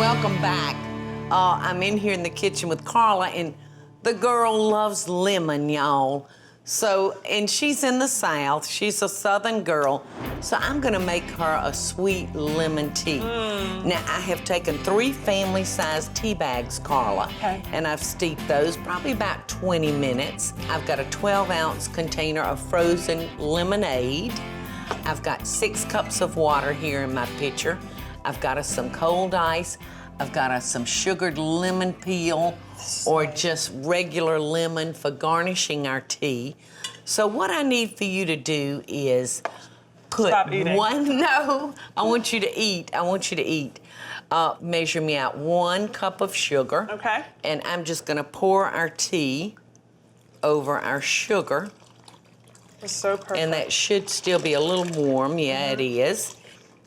welcome back. I'm in here in the kitchen with Carla, and the girl loves lemon, y'all. So, and she's in the South. She's a Southern girl. So I'm gonna make her a sweet lemon tea. Now, I have taken 3 family-sized tea bags, Carla. Okay. And I've steeped those probably about 20 minutes. I've got a 12-ounce container of frozen lemonade. I've got 6 cups of water here in my pitcher. I've got us some cold ice. I've got us some sugared lemon peel or just regular lemon for garnishing our tea. So what I need for you to do is put Stop eating. no, I want you to eat. I want you to eat. Measure me out 1 cup of sugar. Okay. And I'm just gonna pour our tea over our sugar. It's so perfect. And that should still be a little warm. Yeah, it is.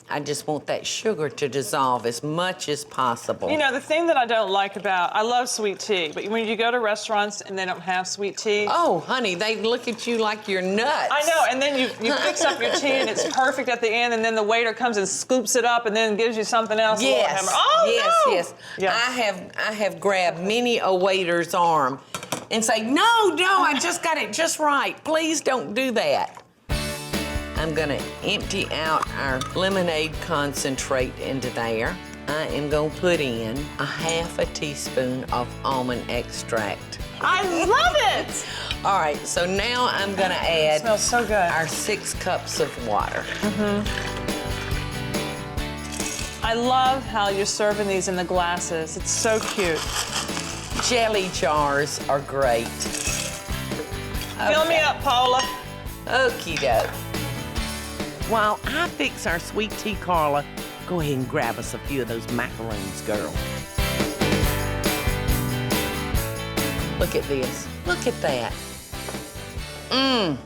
I just want that sugar to dissolve as much as possible. You know, the thing that I don't like about, I love sweet tea, but when you go to restaurants and they don't have sweet tea. Oh, honey, they look at you like you're nuts. I know, and then you fix up your tea and it's perfect at the end, and then the waiter comes and scoops it up and then gives you something else. Yes, Lord, oh, yes, no. yes. Yeah. I have grabbed many a waiter's arm and say, no, I just got it just right. Please don't do that. I'm gonna empty out our lemonade concentrate into there. I am gonna put in a 1/2 teaspoon of almond extract. I love it. All right, so now I'm gonna add It smells so good. our 6 cups of water. I love how you're serving these in the glasses. It's so cute. Jelly jars are great. Fill me up, Paula. Okie doke. While I fix our sweet tea, Carla, go ahead and grab us a few of those macaroons, girl. Look at this. Look at that. Mmm.